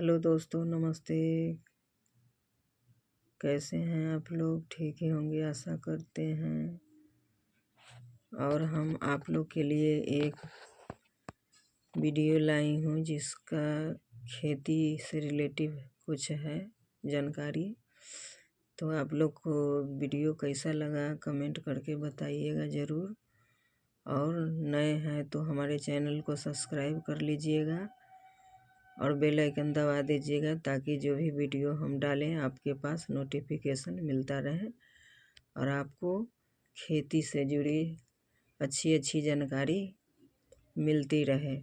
Hello दोस्तों, नमस्ते। कैसे हैं आप लोग? ठीक ही होंगे आशा करते हैं। और हम आप लोग के लिए एक वीडियो लाई हूँ जिसका खेती से रिलेटिव कुछ है जानकारी। तो आप लोग को वीडियो कैसा लगा कमेंट करके बताइएगा ज़रूर। और नए हैं तो हमारे चैनल को सब्सक्राइब कर लीजिएगा और बेल आइकन दबा दीजिएगा ताकि जो भी वीडियो हम डालें आपके पास नोटिफिकेशन मिलता रहे और आपको खेती से जुड़ी अच्छी जानकारी मिलती रहे।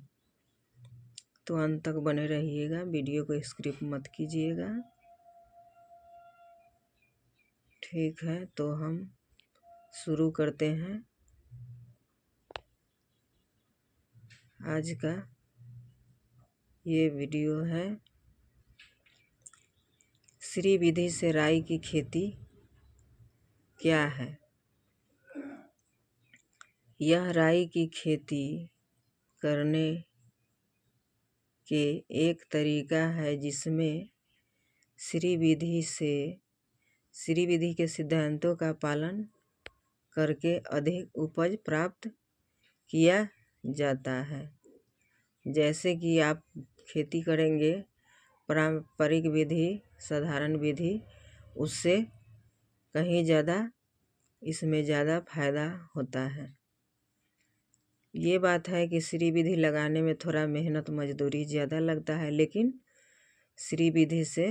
तो अंत तक बने रहिएगा, वीडियो को स्किप मत कीजिएगा। ठीक है, तो हम शुरू करते हैं आज का ये वीडियो है। श्री विधि से राई की खेती क्या है। यह राई की खेती करने के एक तरीका है जिसमें श्री विधि के सिद्धांतों का पालन करके अधिक उपज प्राप्त किया जाता है। जैसे कि आप खेती करेंगे पारंपरिक विधि, साधारण विधि, उससे कहीं इसमें ज़्यादा फायदा होता है। ये बात है कि श्री विधि लगाने में थोड़ा मेहनत मजदूरी ज़्यादा लगता है, लेकिन श्री विधि से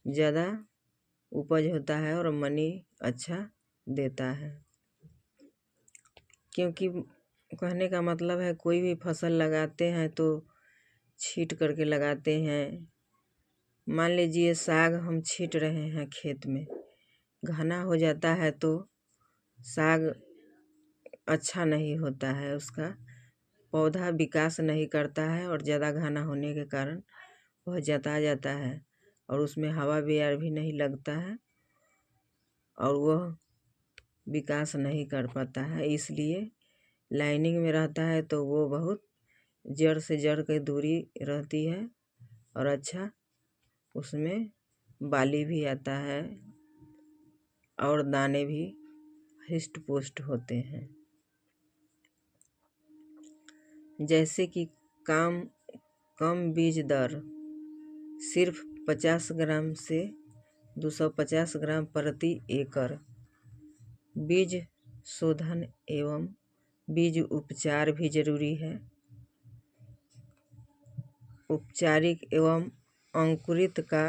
ज़्यादा उपज होता है और मनी अच्छा देता है। क्योंकि कहने का मतलब है कोई भी फसल लगाते हैं तो छींट करके लगाते हैं। मान लीजिए साग हम छींट रहे हैं, खेत में घना हो जाता है तो साग अच्छा नहीं होता है, उसका पौधा विकास नहीं करता है और ज़्यादा घना होने के कारण वह जता जाता है और उसमें हवा भी नहीं लगता है और वह विकास नहीं कर पाता है। इसलिए लाइनिंग में रहता है तो वो बहुत जड़ से जड़ की दूरी रहती है और अच्छा उसमें बाली भी आता है और दाने भी हिष्ट पुष्ट होते हैं। जैसे कि कम बीज दर सिर्फ 50 ग्राम से 250 ग्राम प्रति एकड़, बीज शोधन एवं बीज उपचार भी जरूरी है। औपचारिक एवं अंकुरित का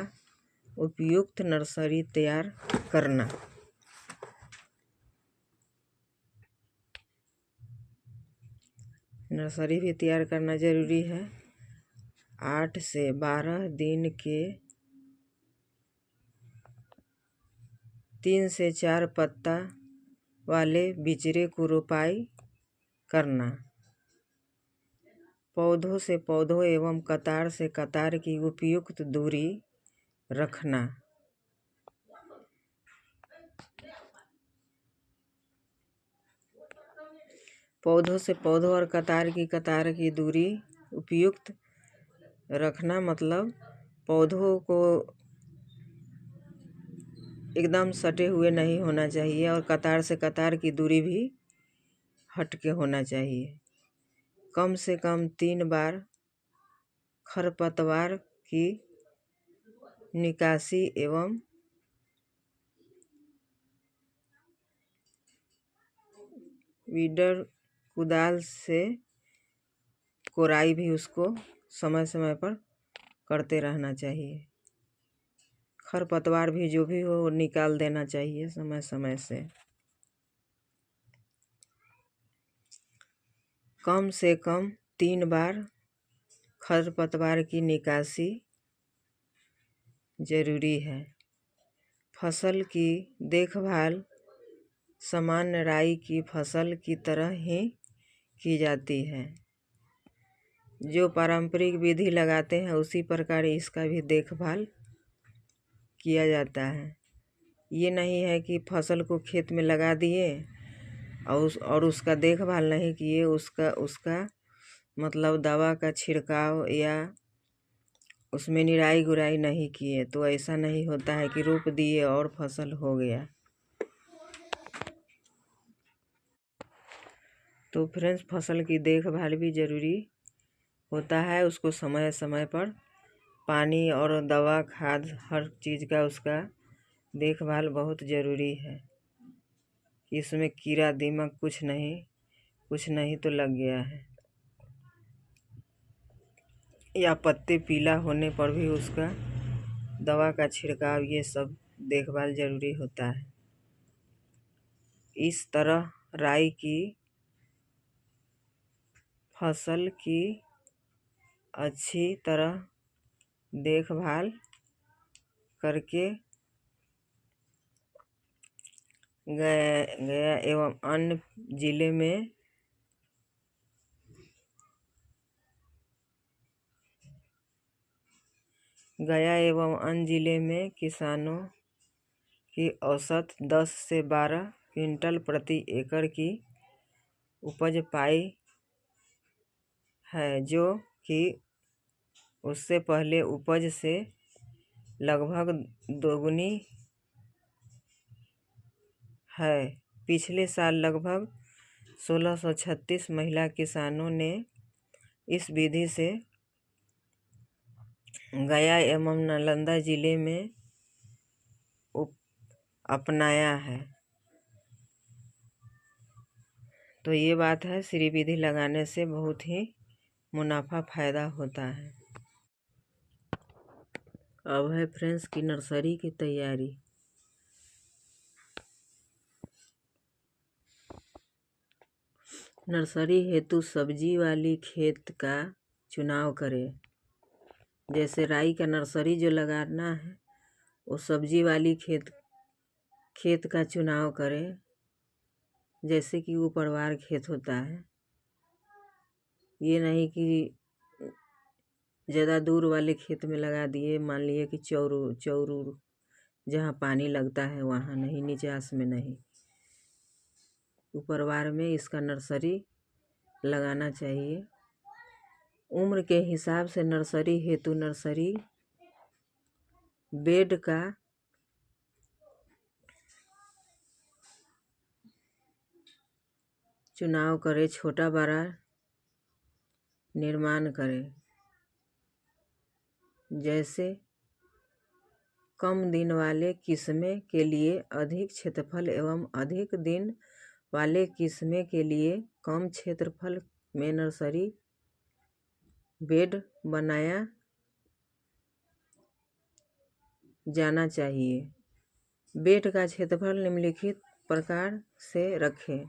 उपयुक्त नर्सरी तैयार करना। नर्सरी भी तैयार करना जरूरी है। 8 से 12 दिन के 3 से 4 पत्ता वाले बिचरे को रोपाई करना। पौधों से पौधों एवं कतार से कतार की उपयुक्त दूरी रखना। पौधों से पौधों और कतार की दूरी उपयुक्त रखना मतलब पौधों को एकदम सटे हुए नहीं होना चाहिए और कतार से कतार की दूरी भी हट के होना चाहिए। कम से कम 3 बार खरपतवार की निकासी एवं वीडर कुदाल से कोराई भी उसको समय समय पर करते रहना चाहिए। खरपतवार भी जो भी हो निकाल देना चाहिए समय समय से। कम से कम 3 बार खरपतवार की निकासी जरूरी है। फसल की देखभाल सामान्य राई की फसल की तरह ही की जाती है। जो पारंपरिक विधि लगाते हैं उसी प्रकार इसका भी देखभाल किया जाता है। ये नहीं है कि फसल को खेत में लगा दिए और उसका देखभाल नहीं किए, उसका मतलब दवा का छिड़काव या उसमें निराई गुराई नहीं किए तो ऐसा नहीं होता है कि रोप दिए और फसल हो गया। तो फ्रेंड्स, फसल की देखभाल भी ज़रूरी होता है। उसको समय समय पर पानी और दवा खाद हर चीज़ का उसका देखभाल बहुत ज़रूरी है कि इसमें कीड़ा दीमक कुछ नहीं तो लग गया है, या पत्ते पीला होने पर भी उसका दवा का छिड़काव, ये सब देखभाल ज़रूरी होता है। इस तरह राई की फसल की अच्छी तरह देखभाल करके गया एवं अन्य जिले में किसानों की औसत 10 से 12 क्विंटल प्रति एकड़ की उपज पाई है, जो कि उससे पहले उपज से लगभग दोगुनी है। पिछले साल लगभग 1636 महिला किसानों ने इस विधि से गया एवं नालंदा जिले में अपनाया है। तो ये बात है, श्री विधि लगाने से बहुत ही मुनाफा फायदा होता है। अब है फ्रेंड्स की नर्सरी की तैयारी। नर्सरी हेतु सब्जी वाली खेत का चुनाव करें। जैसे राई का नर्सरी जो लगाना है, वो सब्जी वाली खेत का चुनाव करें। जैसे कि वो परवार खेत होता है, ये नहीं कि ज़्यादा दूर वाले खेत में लगा दिए। मान लिए कि चौरू जहाँ पानी लगता है वहाँ नहीं, निचास में नहीं, ऊपरवार में इसका नर्सरी लगाना चाहिए। उम्र के हिसाब से नर्सरी हेतु नर्सरी बेड का चुनाव करें, छोटा बड़ा निर्माण करें। जैसे कम दिन वाले किस्में के लिए अधिक क्षेत्रफल एवं अधिक दिन वाले किस्में के लिए कम क्षेत्रफल में नर्सरी बेड बनाया जाना चाहिए। बेड का क्षेत्रफल निम्नलिखित प्रकार से रखें।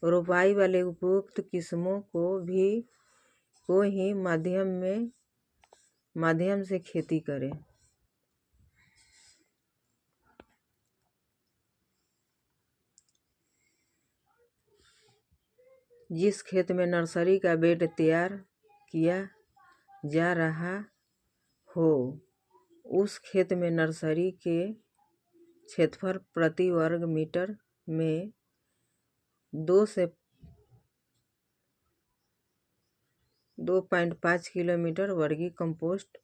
रोपाई वाले उपयुक्त किस्मों को ही माध्यम से खेती करें। जिस खेत में नर्सरी का बेड तैयार किया जा रहा हो, उस खेत में नर्सरी के क्षेत्रफल प्रति वर्ग मीटर में 2 से 2.5 किलोमीटर वर्गी कंपोस्ट,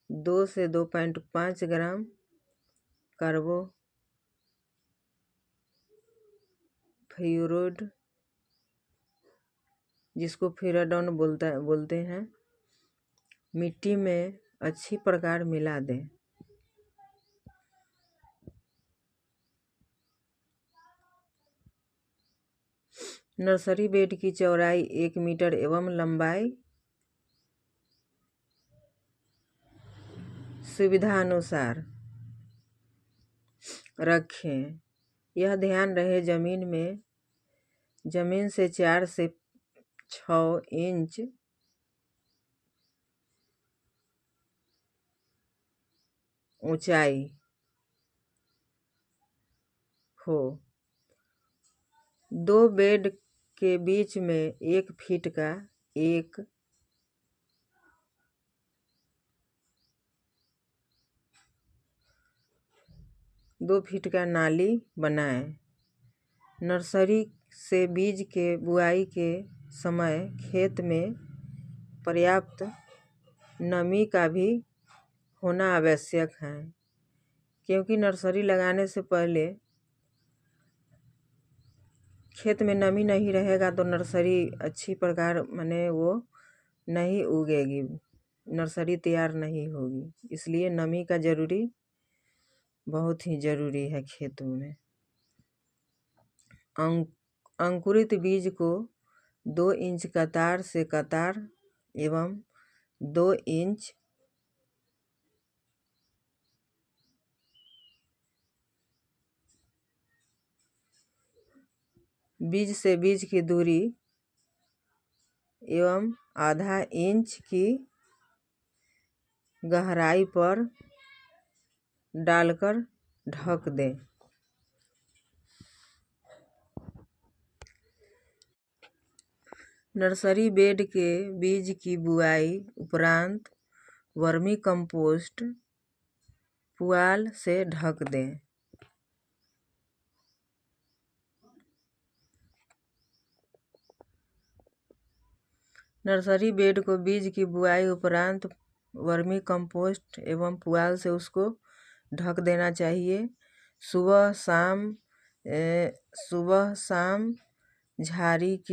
2 से 2.5 ग्राम कार्बोफ्यूरिड, जिसको फिराडोन बोलते हैं, मिट्टी में अच्छी प्रकार मिला दें। नर्सरी बेड की चौड़ाई 1 मीटर एवं लंबाई सुविधा अनुसार रखें। यह ध्यान रहे जमीन से 4 से 6 इंच ऊंचाई हो। 2 बेड के बीच में 1 फीट का 2 फीट का नाली बनाएं। नर्सरी से बीज के बुआई के समय खेत में पर्याप्त नमी का भी होना आवश्यक है, क्योंकि नर्सरी लगाने से पहले खेत में नमी नहीं रहेगा तो नर्सरी अच्छी प्रकार माने वो नहीं उगेगी, नर्सरी तैयार नहीं होगी। इसलिए नमी का बहुत ही ज़रूरी है खेतों में। अंकुरित बीज को 2 इंच कतार से कतार एवं 2 इंच बीज से बीज की दूरी एवं आधा इंच की गहराई पर डालकर ढक दें। नर्सरी बेड के बीज की बुआई उपरांत वर्मी कंपोस्ट पुआल से ढक दें। नर्सरी बेड को बीज की बुआई उपरांत वर्मी कंपोस्ट एवं पुआल से उसको ढक देना चाहिए। सुबह शाम झाड़ी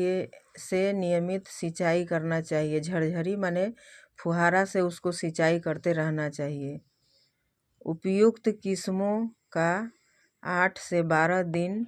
से नियमित सिंचाई करना चाहिए। झरझरी माने फुहारा से उसको सिंचाई करते रहना चाहिए। उपयुक्त किस्मों का 8 से 12 दिन